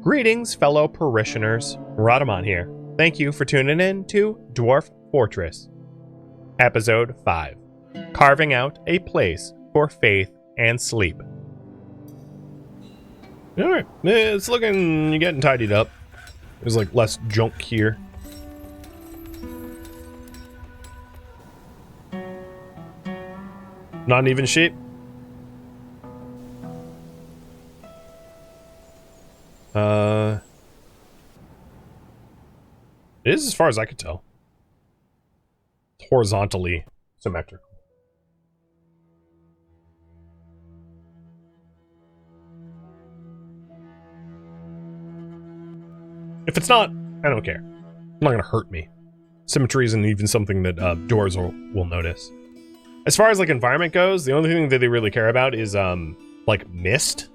Greetings, fellow parishioners. Radamon here. Thank you for tuning in to Dwarf Fortress. Episode 5. Carving out a place for faith and sleep. Alright, it's looking, you're getting tidied up. There's like less junk here. Not an even shape. It is as far as I could tell. Horizontally symmetrical. If it's not, I don't care. It's not gonna hurt me. Symmetry isn't even something that dwarves will notice. As far as like environment goes, the only thing that they really care about is like mist.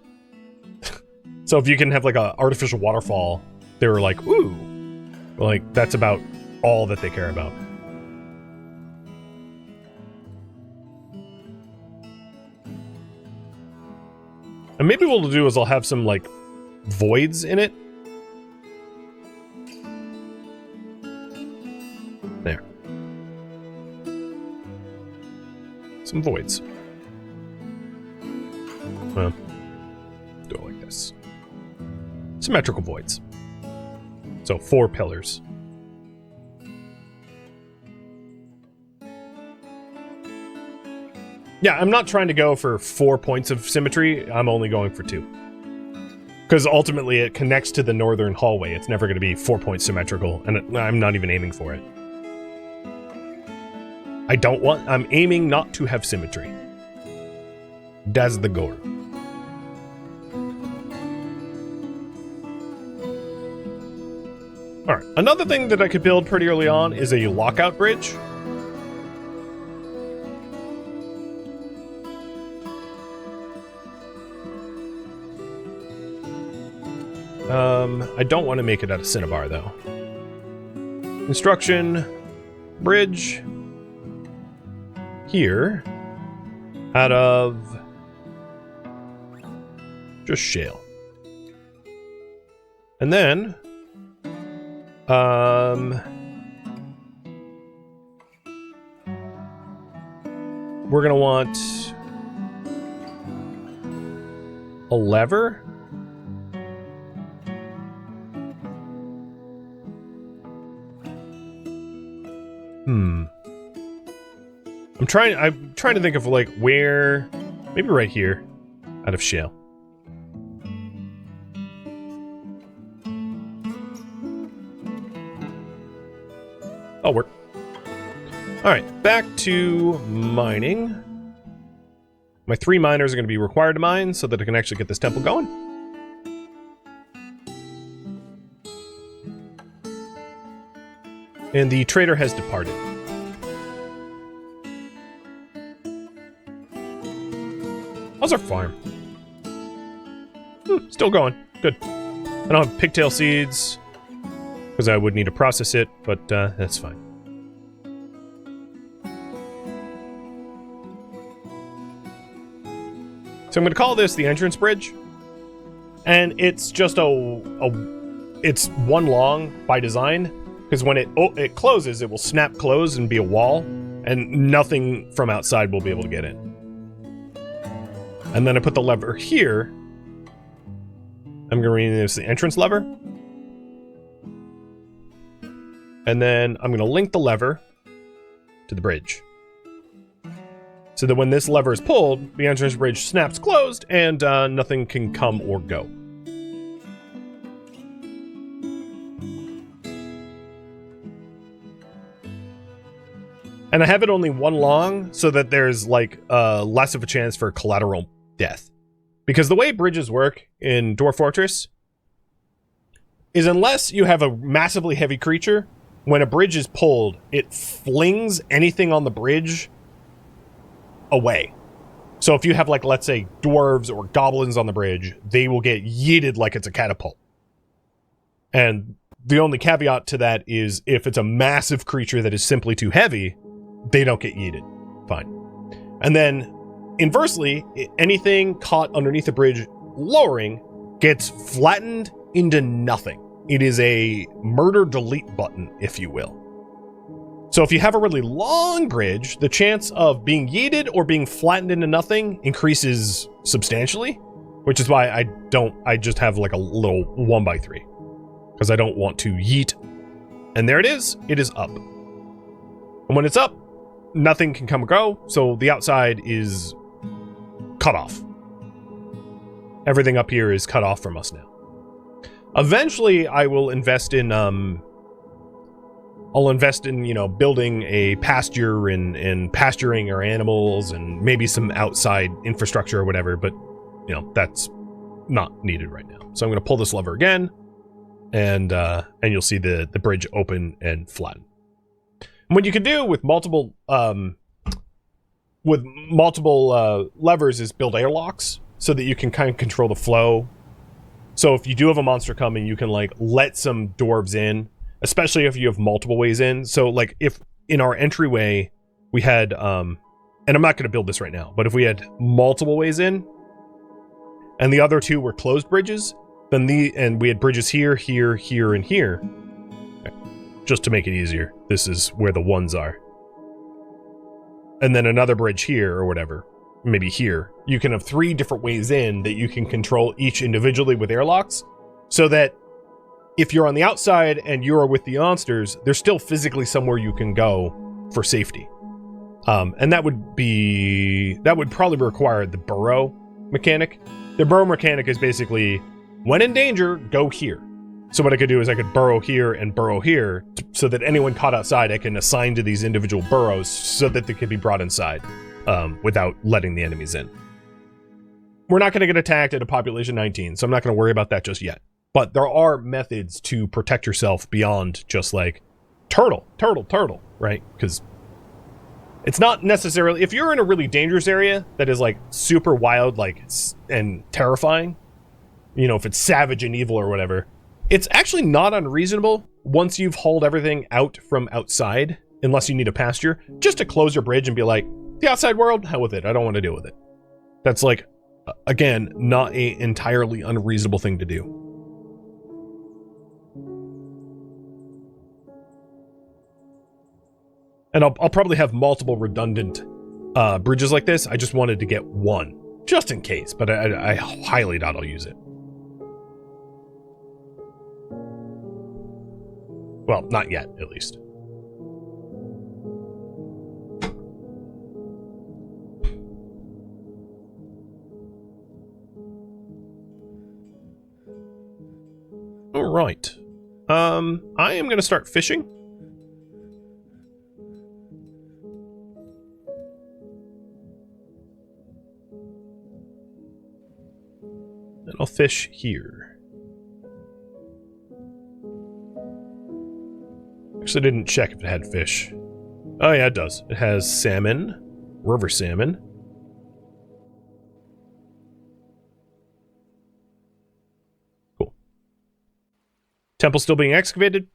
So if you can have like a artificial waterfall, they were like, ooh. Like, that's about all that they care about. And maybe what we'll do is I'll have some, like, voids in it. There. Some voids. Well, do it like this. Symmetrical voids. So 4 pillars. Yeah, I'm not trying to go for 4 points of symmetry. I'm only going for 2. Because ultimately it connects to the northern hallway. It's never going to be 4 points symmetrical, and I'm not even aiming for it. I'm aiming not to have symmetry. That's the goal. Alright, another thing that I could build pretty early on is a lockout bridge. I don't want to make it out of cinnabar, though. Construction, bridge, here, out of just shale. And then we're gonna want a lever. I'm trying to think of like where, maybe right here, out of shale. That'll work. Alright, back to mining. My 3 miners are going to be required to mine so that I can actually get this temple going. And the trader has departed. How's our farm? Still going. Good. I don't have pigtail seeds, because I would need to process it, but that's fine. So I'm going to call this the entrance bridge, and it's just it's one long by design, because when it closes, it will snap closed and be a wall, and nothing from outside will be able to get in. And then I put the lever here. I'm going to rename this the entrance lever. And then I'm going to link the lever to the bridge. So that when this lever is pulled, the entrance bridge snaps closed and nothing can come or go. And I have it only one long so that there's like less of a chance for collateral death. Because the way bridges work in Dwarf Fortress is unless you have a massively heavy creature, when a bridge is pulled, it flings anything on the bridge away. So if you have, like, let's say, dwarves or goblins on the bridge, they will get yeeted like it's a catapult. And the only caveat to that is if it's a massive creature that is simply too heavy, they don't get yeeted. Fine. And then, inversely, anything caught underneath the bridge lowering gets flattened into nothing. It is a murder delete button, if you will. So if you have a really long bridge, the chance of being yeeted or being flattened into nothing increases substantially, which is why I just have like a little 1x3, because I don't want to yeet. And there it is up. And when it's up, nothing can come or go, so the outside is cut off. Everything up here is cut off from us now. Eventually, I will invest in, building a pasture and pasturing our animals and maybe some outside infrastructure or whatever, but, that's not needed right now. So I'm going to pull this lever again, and you'll see the bridge open and flatten. And what you can do with multiple levers is build airlocks so that you can kind of control the flow. So if you do have a monster coming, you can like let some dwarves in, especially if you have multiple ways in. So like if in our entryway we had, and I'm not going to build this right now, but if we had multiple ways in and the other two were closed bridges, then and we had bridges here, here, here, and here. Just to make it easier, this is where the ones are. And then another bridge here or whatever, maybe here. You can have 3 different ways in that you can control each individually with airlocks, so that if you're on the outside and you're with the monsters, there's still physically somewhere you can go for safety. And that would probably require the burrow mechanic. The burrow mechanic is basically, when in danger, go here. So what I could do is I could burrow here and burrow here, so that anyone caught outside I can assign to these individual burrows so that they could be brought inside without letting the enemies in. We're not going to get attacked at a population 19, so I'm not going to worry about that just yet. But there are methods to protect yourself beyond just like turtle, right? Because it's not necessarily, if you're in a really dangerous area that is like super wild, like, and terrifying, if it's savage and evil or whatever, it's actually not unreasonable once you've hauled everything out from outside, unless you need a pasture, just to close your bridge and be like, the outside world, hell with it. I don't want to deal with it. That's like, again, not a entirely unreasonable thing to do. And I'll probably have multiple redundant bridges like this. I just wanted to get one, just in case, but I highly doubt I'll use it. Well, not yet, at least. All right. I am going to start fishing. And I'll fish here. Actually, I didn't check if it had fish. Oh yeah, it does. It has salmon, river salmon. Cool. Temple still being excavated.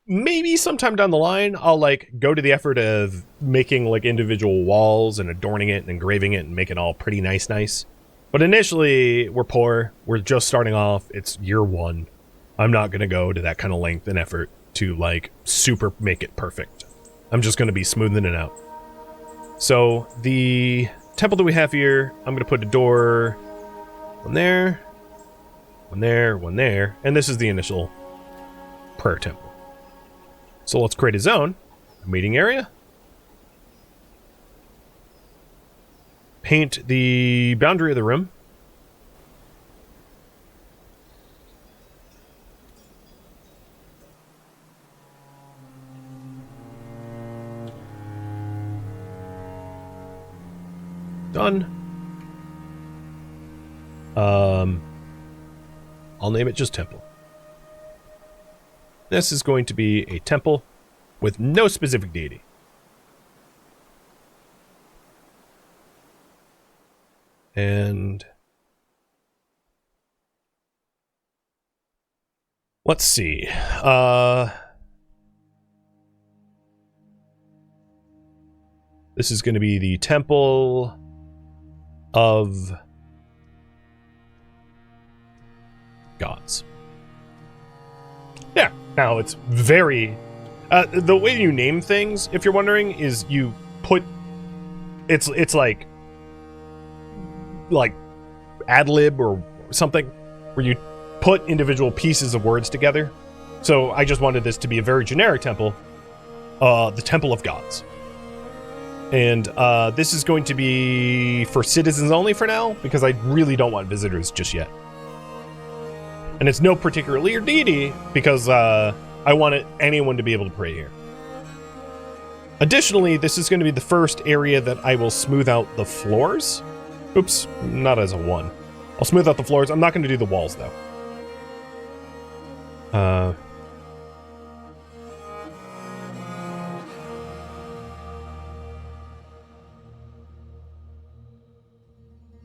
Maybe sometime down the line, I'll like go to the effort of making like individual walls and adorning it and engraving it and making it all pretty nice. But initially, we're poor. We're just starting off. It's year 1. I'm not going to go to that kind of length and effort to like super make it perfect. I'm just going to be smoothing it out. So the temple that we have here, I'm going to put a door, one there, one there, one there, and this is the initial prayer temple. So let's create a zone, a meeting area. Paint the boundary of the room. Done. I'll name it just temple. This is going to be a temple with no specific deity. And let's see. This is going to be the temple of gods. Yeah. Now it's very... the way you name things, if you're wondering, is you put... It's like ad-lib or something, where you put individual pieces of words together. So I just wanted this to be a very generic temple. The Temple of Gods. And this is going to be for citizens only for now, because I really don't want visitors just yet. And it's no particular deity, because I wanted anyone to be able to pray here. Additionally, this is going to be the first area that I will smooth out the floors. Oops, not as a 1. I'll smooth out the floors. I'm not going to do the walls, though.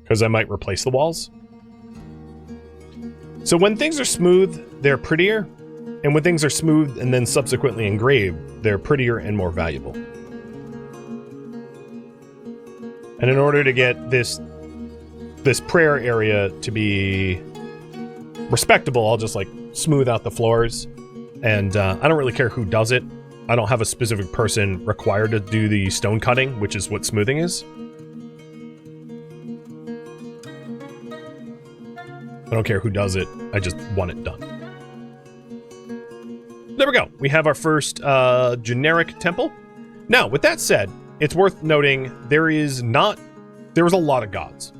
Because I might replace the walls. So when things are smooth, they're prettier. And when things are smooth and then subsequently engraved, they're prettier and more valuable. And in order to get this prayer area to be respectable, I'll just like smooth out the floors. And I don't really care who does it. I don't have a specific person required to do the stone cutting, which is what smoothing is. I don't care who does it. I just want it done. There we go. We have our first generic temple. Now, with that said, it's worth noting there's a lot of gods.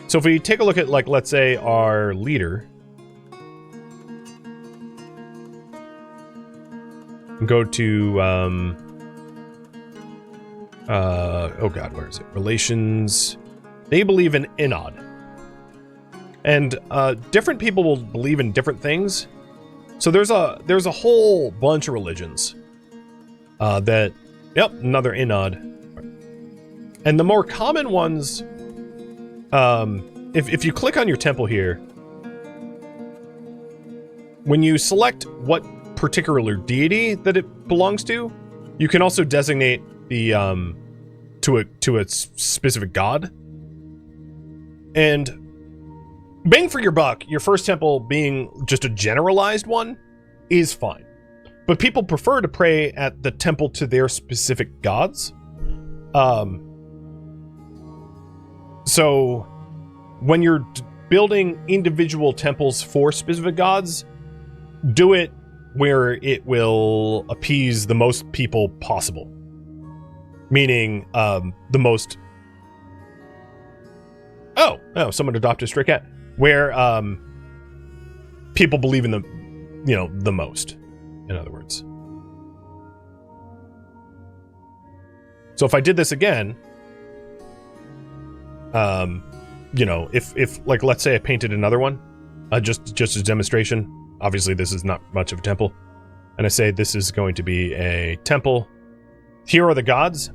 So if we take a look at, like, let's say our leader, and go to oh god, where is it? Relations. They believe in Inod. And different people will believe in different things. So there's a whole bunch of religions that, yep, another Inod. And the more common ones, if you click on your temple here, when you select what particular deity that it belongs to, you can also designate the to a specific god. And bang for your buck, your first temple being just a generalized one is fine. But people prefer to pray at the temple to their specific gods. So when you're building individual temples for specific gods, do it where it will appease the most people possible. Meaning, the most... Oh, someone adopted a stray cat. Where people believe in the most, in other words. So if I did this again, if like, let's say I painted another one, just as a demonstration. Obviously, this is not much of a temple. And I say this is going to be a temple. Here are the gods.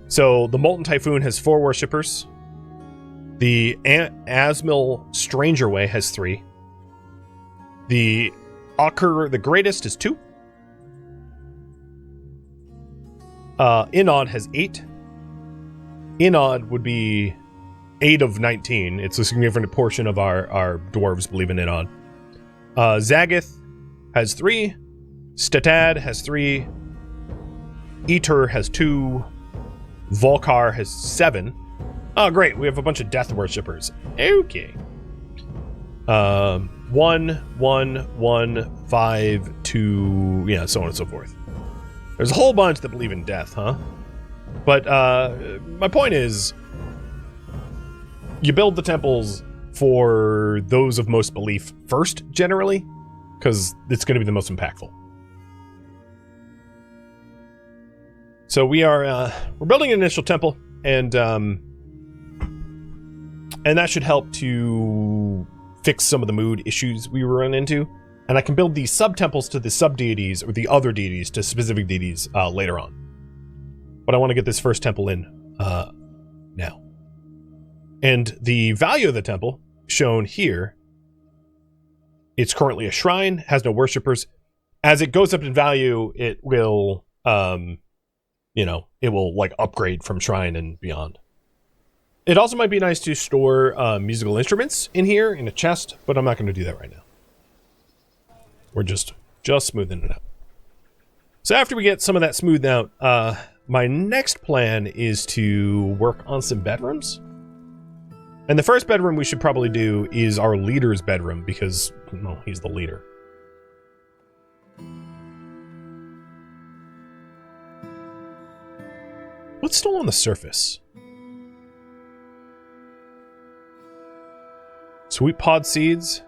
So the Molten Typhoon has 4 worshippers. The Asmil Stranger Way has 3. The Akur the Greatest is 2. Inod has 8. Inod would be 8 of 19. It's a significant portion of our dwarves believe in Inod. Zagath has 3. Statad has 3. Eter has 2. Volkar has 7. Oh, great. We have a bunch of death worshippers. Okay. 1, 1, 1, 5, 2, yeah, so on and so forth. There's a whole bunch that believe in death, huh? But my point is, you build the temples for those of most belief first, generally, because it's going to be the most impactful. So we're building an initial temple, and that should help to fix some of the mood issues we run into. And I can build these sub-temples to the sub-deities, or the other deities to specific deities later on. But I want to get this first temple in now. And the value of the temple, shown here, it's currently a shrine, has no worshippers. As it goes up in value, it will, it will like upgrade from shrine and beyond. It also might be nice to store musical instruments in here in a chest, but I'm not going to do that right now. We're just Just smoothing it out. So after we get some of that smoothed out, my next plan is to work on some bedrooms. And the first bedroom we should probably do is our leader's bedroom because, well, he's the leader. What's still on the surface? Sweet pod seeds,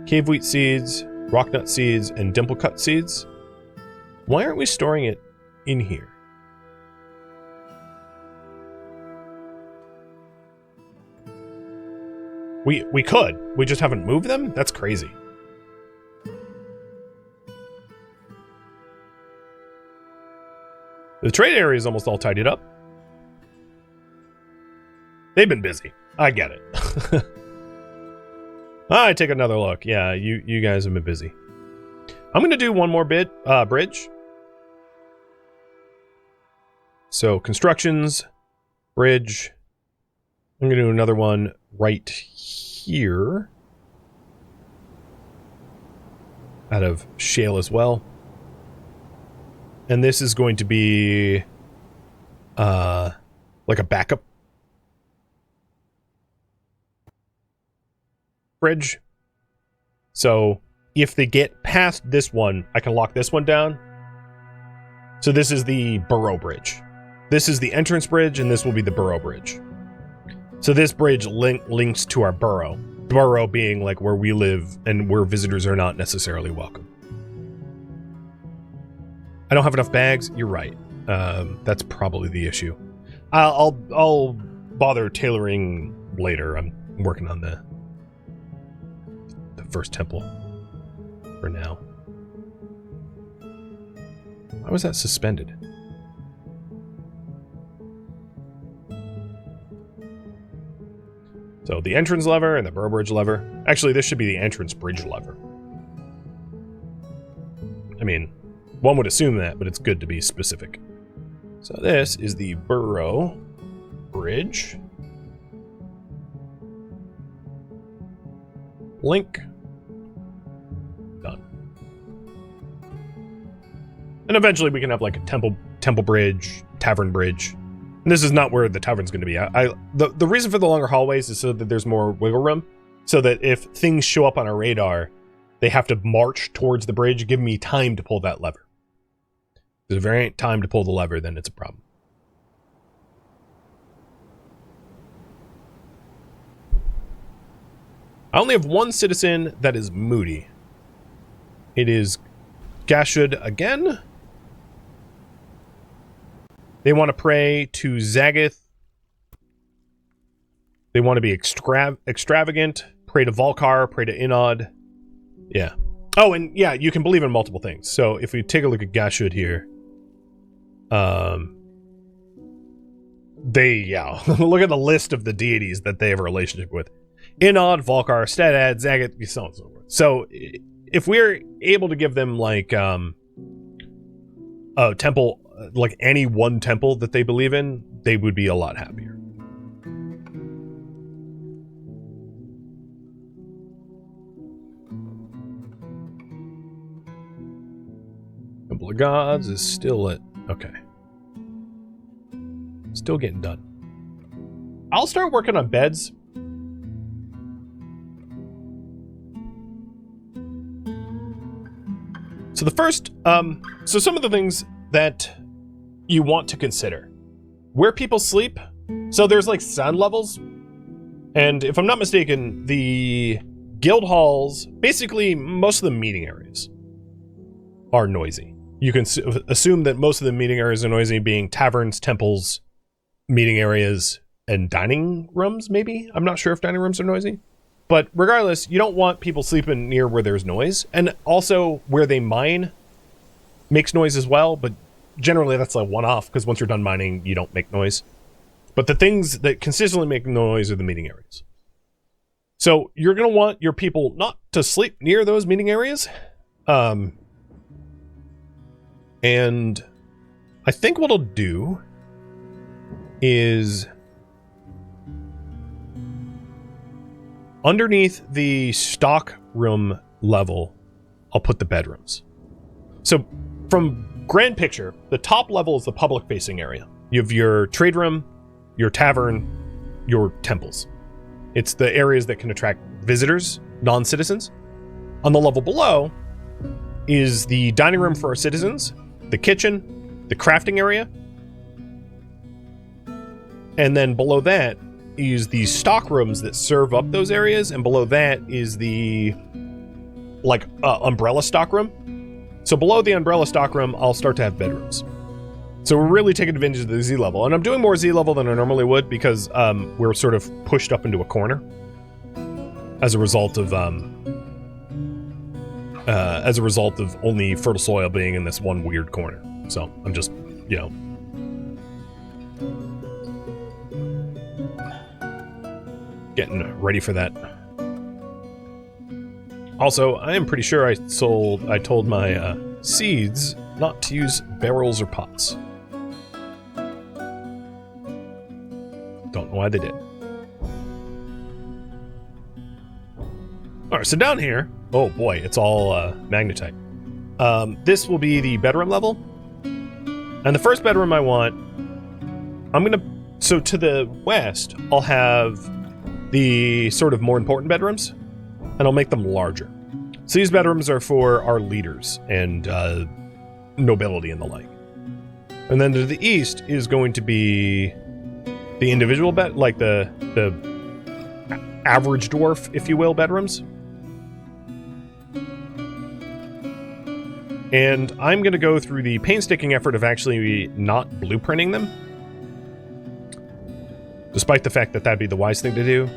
cave wheat seeds, rock nut seeds, and dimple cut seeds. Why aren't we storing it in here? We could. We just haven't moved them? That's crazy. The trade area is almost all tidied up. They've been busy. I get it. I take another look. Yeah, you guys have been busy. I'm going to do one more bridge. So, constructions, bridge. I'm going to do another one right here. Out of shale as well. And this is going to be like a backup bridge. So if they get past this one, I can lock this one down. So this is the burrow bridge. This is the entrance bridge, and this will be the burrow bridge. So this bridge links to our burrow. Burrow being like where we live and where visitors are not necessarily welcome. I don't have enough bags. You're right. That's probably the issue. I'll bother tailoring later. I'm working on the first temple for now. Why was that suspended? So the entrance lever and the burrow bridge lever. Actually, this should be the entrance bridge lever. I mean, one would assume that, but it's good to be specific. So this is the burrow bridge. Link. Done. And eventually we can have like a temple bridge, tavern bridge. And this is not where the tavern's going to be. The reason for the longer hallways is so that there's more wiggle room. So that if things show up on our radar, they have to march towards the bridge, give me time to pull that lever. If there ain't time to pull the lever, then it's a problem. I only have one citizen that is moody. It is Gashud again. They want to pray to Zagath. They want to be extravagant. Pray to Volkar. Pray to Inod. Yeah. Oh, and yeah, you can believe in multiple things. So if we take a look at Gashud here. Look at the list of the deities that they have a relationship with. Inod, Volkar, Stadad, Zagat, so on and so forth. So if we're able to give them like a temple, like any one temple that they believe in, they would be a lot happier. Temple of Gods is still at... Okay. Still getting done. I'll start working on beds. So the first... so some of the things that you want to consider. Where people sleep. So there's like sound levels. And if I'm not mistaken, the guild halls, basically most of the meeting areas are noisy. You can assume that most of the meeting areas are noisy, being taverns, temples, meeting areas, and dining rooms, maybe? I'm not sure if dining rooms are noisy. But regardless, you don't want people sleeping near where there's noise. And also, where they mine makes noise as well, but generally that's a one-off, because once you're done mining, you don't make noise. But the things that consistently make noise are the meeting areas. So you're going to want your people not to sleep near those meeting areas. And I think what I'll do is underneath the stock room level, I'll put the bedrooms. So from grand picture, the top level is the public facing area. You have your trade room, your tavern, your temples. It's the areas that can attract visitors, non-citizens. On the level below is the dining room for our citizens, the kitchen, the crafting area. And then below that is the stock rooms that serve up those areas. And below that is the umbrella stock room. So below the umbrella stock room, I'll start to have bedrooms. So we're really taking advantage of the Z level. And I'm doing more Z level than I normally would because we're sort of pushed up into a corner as a result of only fertile soil being in this one weird corner. So I'm just, getting ready for that. Also, I am pretty sure I told my seeds not to use barrels or pots. Don't know why they did. Alright, so down here, oh boy, it's all magnetite. This will be the bedroom level. And the first bedroom I want, so to the west, I'll have the sort of more important bedrooms, and I'll make them larger. So these bedrooms are for our leaders and nobility and the like. And then to the east is going to be the individual bed, like the average dwarf, if you will, bedrooms. And I'm going to go through the painstaking effort of actually not blueprinting them, despite the fact that that'd be the wise thing to do,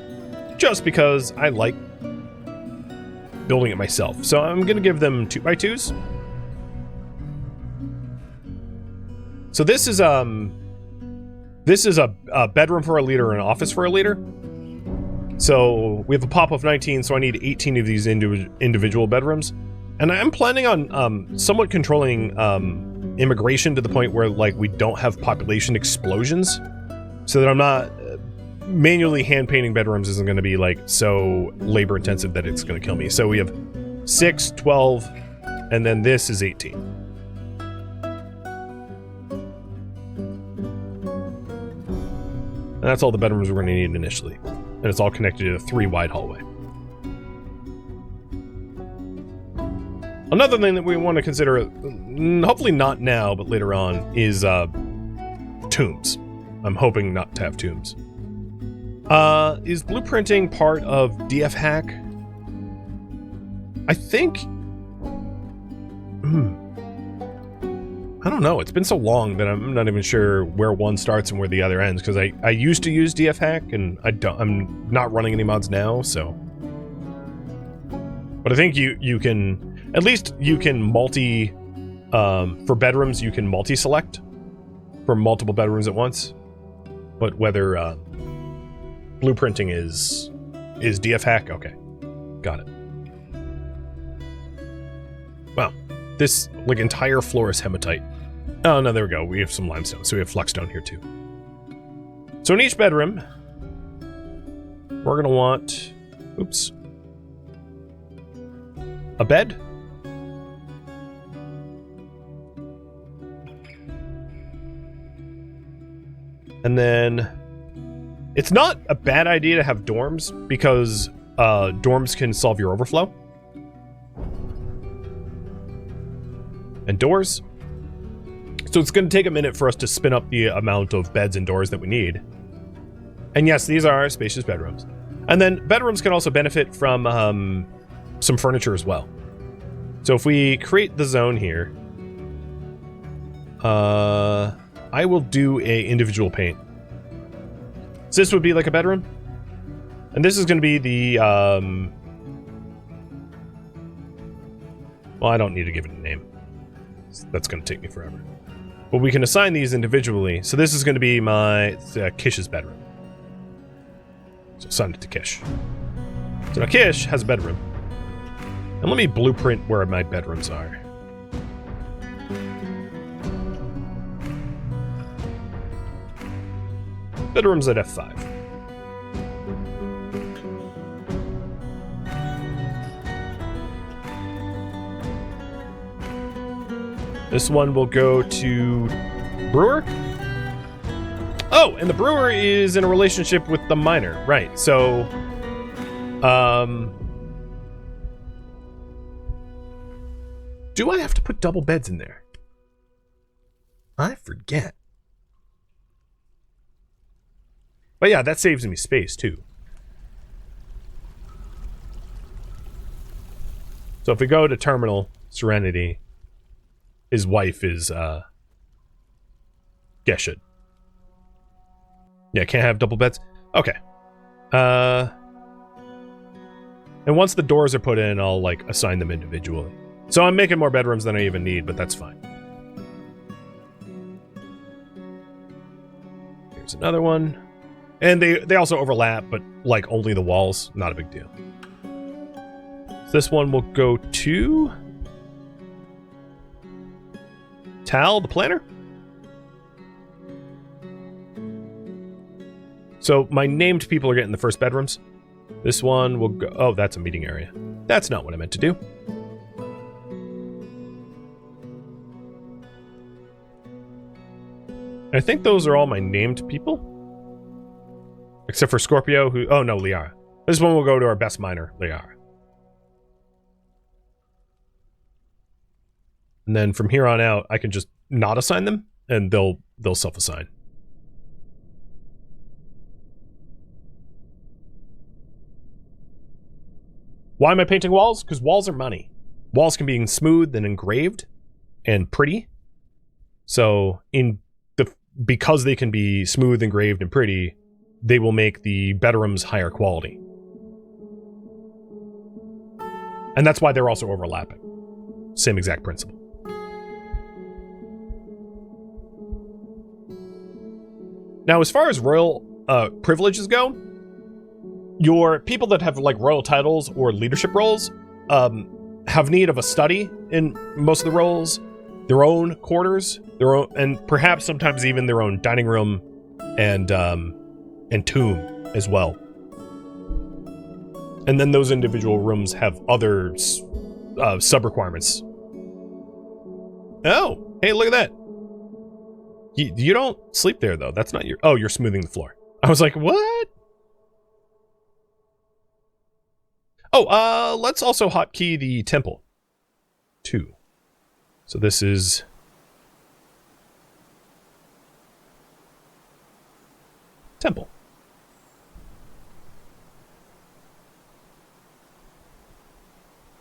just because I like building it myself. So I'm going to give them 2x2s. So this is a bedroom for a leader and an office for a leader. So we have a pop of 19, so I need 18 of these individual bedrooms. And I'm planning on somewhat controlling immigration to the point where we don't have population explosions, so that I'm not manually hand painting bedrooms isn't going to be so labor intensive that it's going to kill me. So we have 6, 12, and then this is 18. And that's all the bedrooms we're going to need initially. And it's all connected to a 3-wide hallway. Another thing that we want to consider, hopefully not now, but later on, is tombs. I'm hoping not to have tombs. Is blueprinting part of DF hack? I think... I don't know. It's been so long that I'm not even sure where one starts and where the other ends, because I used to use DF hack, and I'm not running any mods now, so... But I think you can... At least you can for bedrooms, you can multi-select for multiple bedrooms at once. But whether blueprinting is DF hack, okay, got it. Wow, this entire floor is hematite. Oh no, there we go. We have some limestone, so we have flux stone here too. So in each bedroom, we're gonna want, a bed. And then it's not a bad idea to have dorms, because dorms can solve your overflow. And doors. So it's going to take a minute for us to spin up the amount of beds and doors that we need. And yes, these are spacious bedrooms. And then bedrooms can also benefit from some furniture as well. So if we create the zone here, I will do a individual paint. So this would be like a bedroom. And this is going to be the, well, I don't need to give it a name. That's going to take me forever. But we can assign these individually. So this is going to be my Kish's bedroom. So assign it to Kish. So now Kish has a bedroom. And let me blueprint where my bedrooms are. Bedrooms at F5. This one will go to brewer. Oh, and the brewer is in a relationship with the miner, right? So, do I have to put double beds in there? I forget. But yeah, that saves me space too. So if we go to Terminal Serenity, his wife is Geshed. Yeah, can't have double beds. Okay. And once the doors are put in, I'll like assign them individually. So I'm making more bedrooms than I even need, but that's fine. Here's another one. And they also overlap, but like only the walls. Not a big deal. So this one will go to Tal, the planner. So my named people are getting the first bedrooms. This one will go... Oh, that's a meeting area. That's not what I meant to do. I think those are all my named people. Except for Scorpio, who... Oh, no, Liara. This one will go to our best miner, Liara. And then from here on out, I can just not assign them, and they'll self-assign. Why am I painting walls? Because walls are money. Walls can be smoothed and engraved and pretty. So because they can be smooth, engraved, and pretty, they will make the bedrooms higher quality. And that's why they're also overlapping. Same exact principle. Now, as far as royal privileges go, your people that have like royal titles or leadership roles have need of a study in most of the roles, their own quarters, their own, and perhaps sometimes even their own dining room and tomb as well. And then those individual rooms have other sub requirements. Oh, hey, look at that. You don't sleep there though. That's not your... Oh, you're smoothing the floor. I was like, what? Oh, let's also hotkey the temple. 2. So this is... Temple.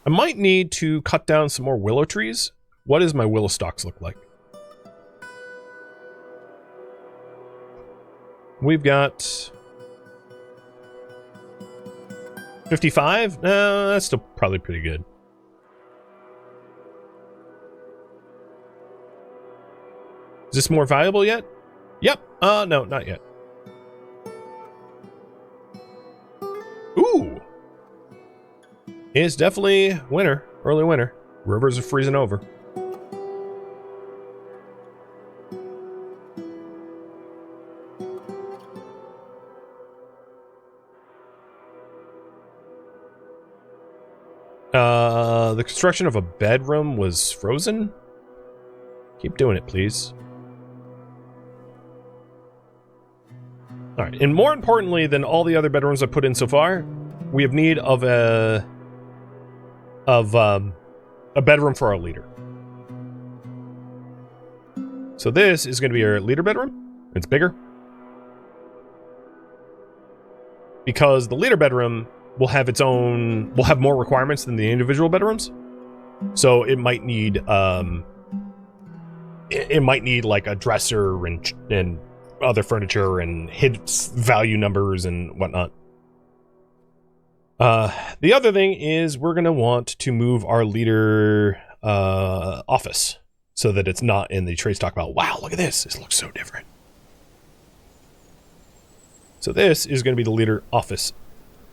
I might need to cut down some more willow trees. What does my willow stalks look like? We've got 55? No, that's still probably pretty good. Is this more valuable yet? Yep. No, not yet. Ooh. It's definitely winter. Early winter. Rivers are freezing over. The construction of a bedroom was frozen? Keep doing it, please. Alright, and more importantly than all the other bedrooms I've put in so far, we have need of a bedroom for our leader. So this is going to be our leader bedroom. It's bigger. Because the leader bedroom will have its own... will have more requirements than the individual bedrooms. So it might need... it might need like a dresser and other furniture and hid value numbers and whatnot. The other thing is we're going to want to move our leader office so that it's not in the trade stock about, wow, look at this. This looks so different. So this is going to be the leader office.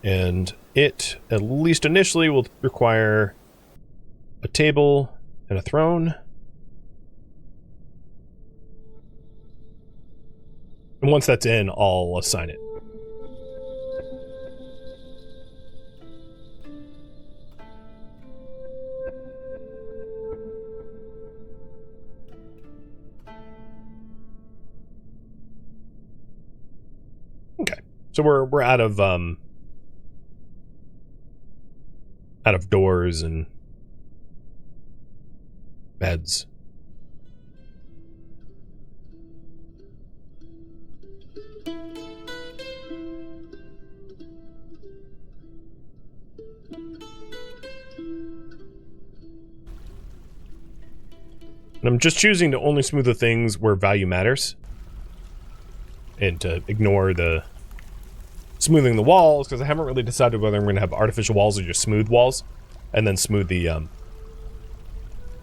And it, at least initially, will require a table and a throne. And once that's in, I'll assign it. So we're out of doors and beds. And I'm just choosing to only smooth the things where value matters. And to ignore the smoothing the walls, because I haven't really decided whether I'm going to have artificial walls or just smooth walls. And then smooth the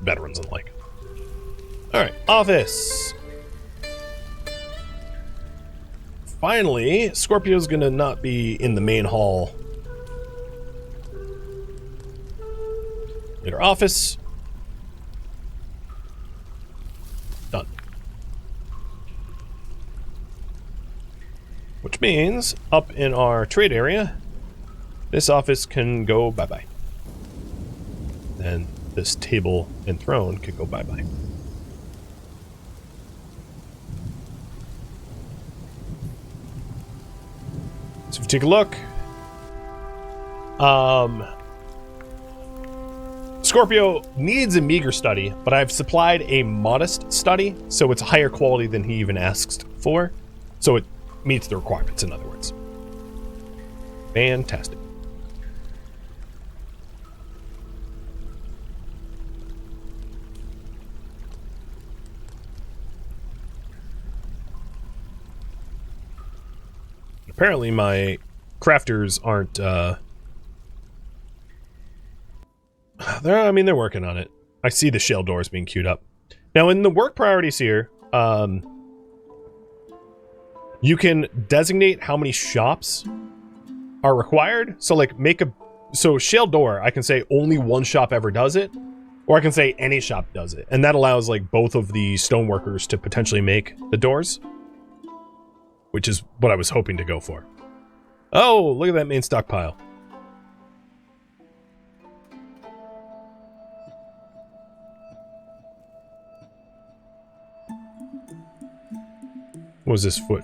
veterans and the like. Alright, office! Finally, Scorpio's going to not be in the main hall. In our office. Done. Which means, up in our trade area, this office can go bye-bye. And this table and throne could go bye-bye. So if you take a look, Scorpio needs a meager study, but I've supplied a modest study, so it's higher quality than he even asked for. So it meets the requirements, in other words. Fantastic. Apparently my crafters aren't, they're working on it. I see the shell doors being queued up. Now, in the work priorities here, you can designate how many shops are required. So, like, so shell door, I can say only one shop ever does it, or I can say any shop does it. And that allows, like, both of the stoneworkers to potentially make the doors, which is what I was hoping to go for. Oh, look at that main stockpile. What was this foot?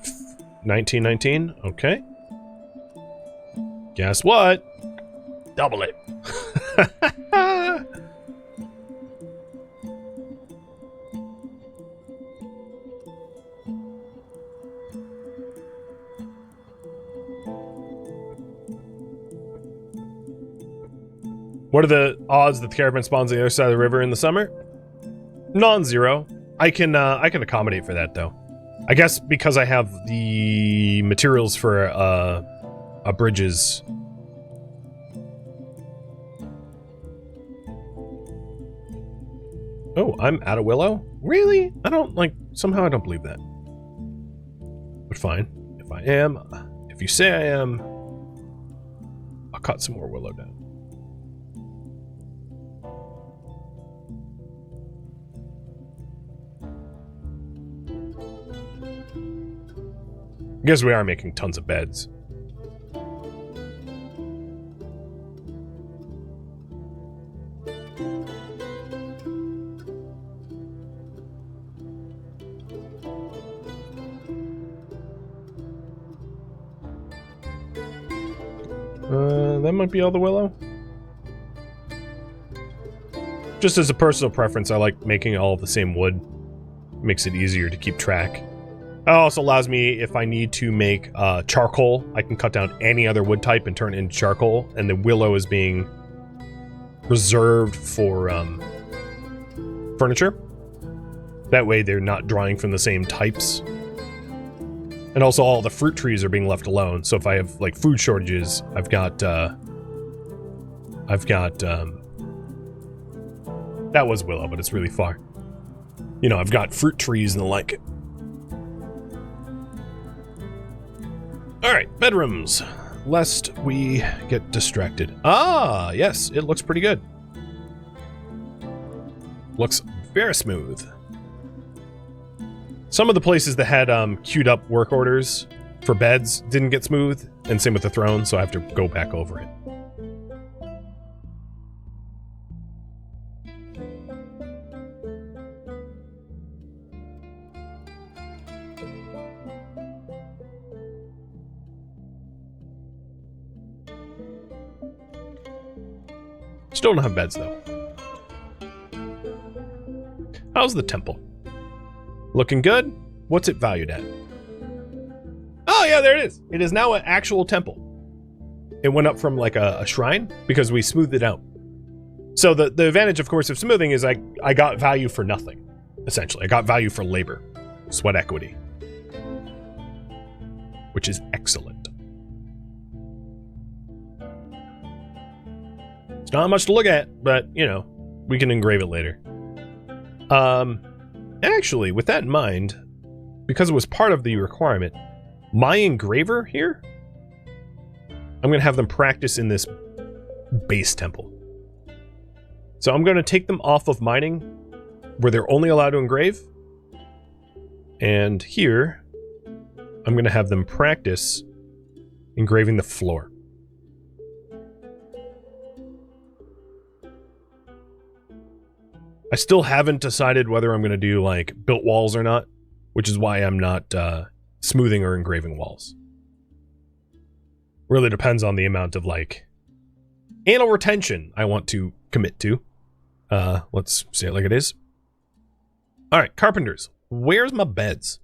1919? Okay. Guess what? Double it. What are the odds that the caravan spawns on the other side of the river in the summer? Non-zero. I can accommodate for that, though. I guess because I have the materials for a bridges. Oh, I'm out of willow? Really? Somehow I don't believe that. But fine. If I am, if you say I am, I'll cut some more willow down. I guess we are making tons of beds. That might be all the willow. Just as a personal preference, I like making all the same wood. Makes it easier to keep track. It also allows me, if I need to make charcoal, I can cut down any other wood type and turn it into charcoal, and the willow is being reserved for furniture. That way they're not drawing from the same types. And also all the fruit trees are being left alone, so if I have, like, food shortages, I've got that was willow, but it's really far. You know, I've got fruit trees and the like. Alright, bedrooms. Lest we get distracted. Ah, yes, it looks pretty good. Looks very smooth. Some of the places that had queued up work orders for beds didn't get smooth, and same with the throne, so I have to go back over it. Still don't have beds, though. How's the temple? Looking good? What's it valued at? Oh, yeah, there it is. It is now an actual temple. It went up from like a shrine because we smoothed it out. So the advantage, of course, of smoothing is I got value for nothing, essentially. I got value for labor, sweat equity, which is excellent. It's not much to look at, but, you know, we can engrave it later. Actually, with that in mind, because it was part of the requirement, my engraver here, I'm going to have them practice in this base temple. So I'm going to take them off of mining, where they're only allowed to engrave. And here, I'm going to have them practice engraving the floor. I still haven't decided whether I'm going to do, like, built walls or not, which is why I'm not smoothing or engraving walls. Really depends on the amount of, like, anal retention I want to commit to. Let's say it like it is. Alright, carpenters. Where's my beds?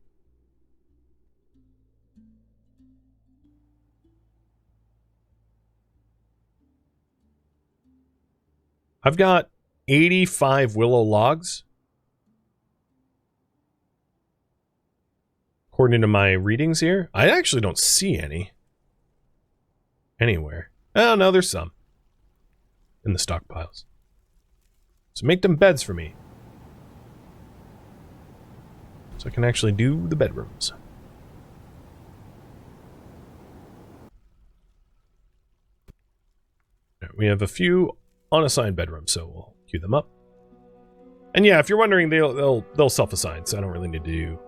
I've got 85 willow logs. According to my readings here. I actually don't see any. Anywhere. Oh, no, there's some. In the stockpiles. So make them beds for me. So I can actually do the bedrooms. Right, we have a few unassigned bedrooms, so we'll queue them up. And yeah, if you're wondering, they'll self-assign, so I don't really need to do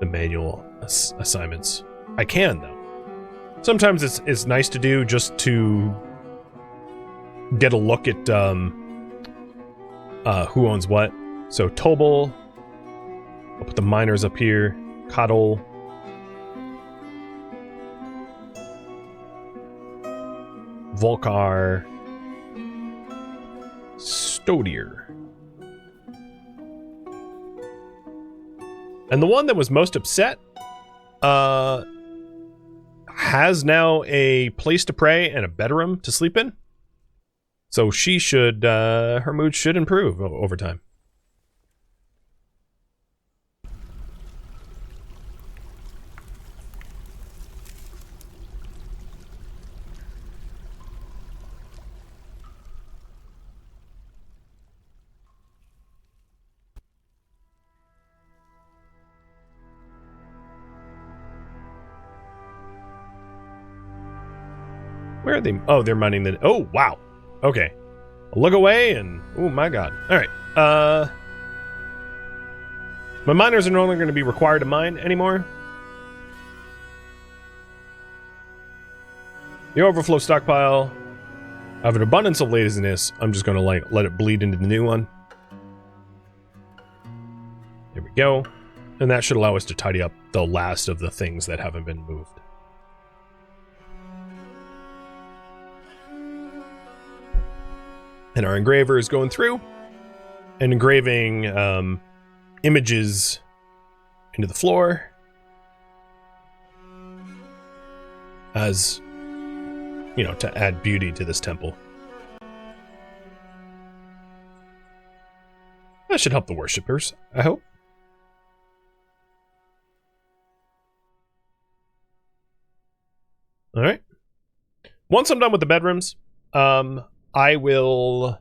the manual assignments. I can, though. Sometimes it's nice to do just to get a look at who owns what. So Tobal, I'll put the miners up here. Coddle. Volcar. Stodier. And the one that was most upset has now a place to pray and a bedroom to sleep in. So she should, her mood should improve over time. Where are they? Oh, they're mining the... Oh, wow. Okay. I'll look away and... Oh, my God. All right. My miners are no longer going to be required to mine anymore. The overflow stockpile. I have an abundance of laziness. I'm just going to, like, let it bleed into the new one. There we go. And that should allow us to tidy up the last of the things that haven't been moved. And our engraver is going through and engraving images into the floor as, you know, to add beauty to this temple. That should help the worshippers, I hope. All right. Once I'm done with the bedrooms, I will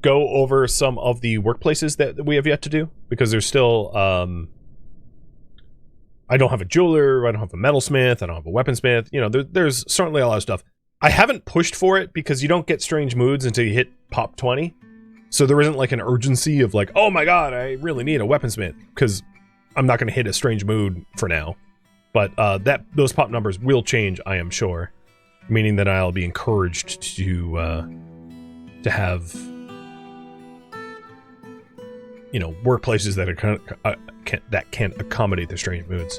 go over some of the workplaces that we have yet to do, because there's still, I don't have a jeweler, I don't have a metalsmith, I don't have a weaponsmith, you know, there's certainly a lot of stuff. I haven't pushed for it because you don't get strange moods until you hit pop 20, so there isn't like an urgency of like, oh my god, I really need a weaponsmith, because I'm not going to hit a strange mood for now. But those pop numbers will change, I am sure, meaning that I'll be encouraged to have, you know, workplaces that are that can accommodate the strange moods.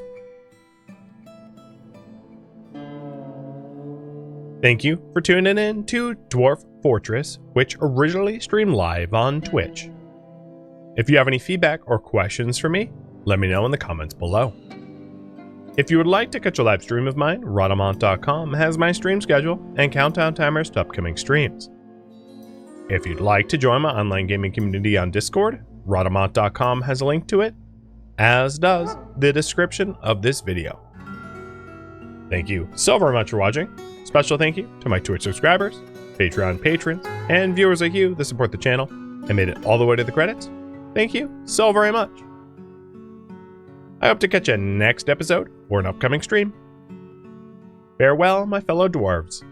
Thank you for tuning in to Dwarf Fortress, which originally streamed live on Twitch. If you have any feedback or questions for me, let me know in the comments below. If you would like to catch a live stream of mine, Rodamont.com has my stream schedule and countdown timers to upcoming streams. If you'd like to join my online gaming community on Discord, Rodamont.com has a link to it, as does the description of this video. Thank you so very much for watching. Special thank you to my Twitch subscribers, Patreon patrons, and viewers like you that support the channel and made it all the way to the credits. Thank you so very much. I hope to catch you next episode or an upcoming stream. Farewell, my fellow dwarves.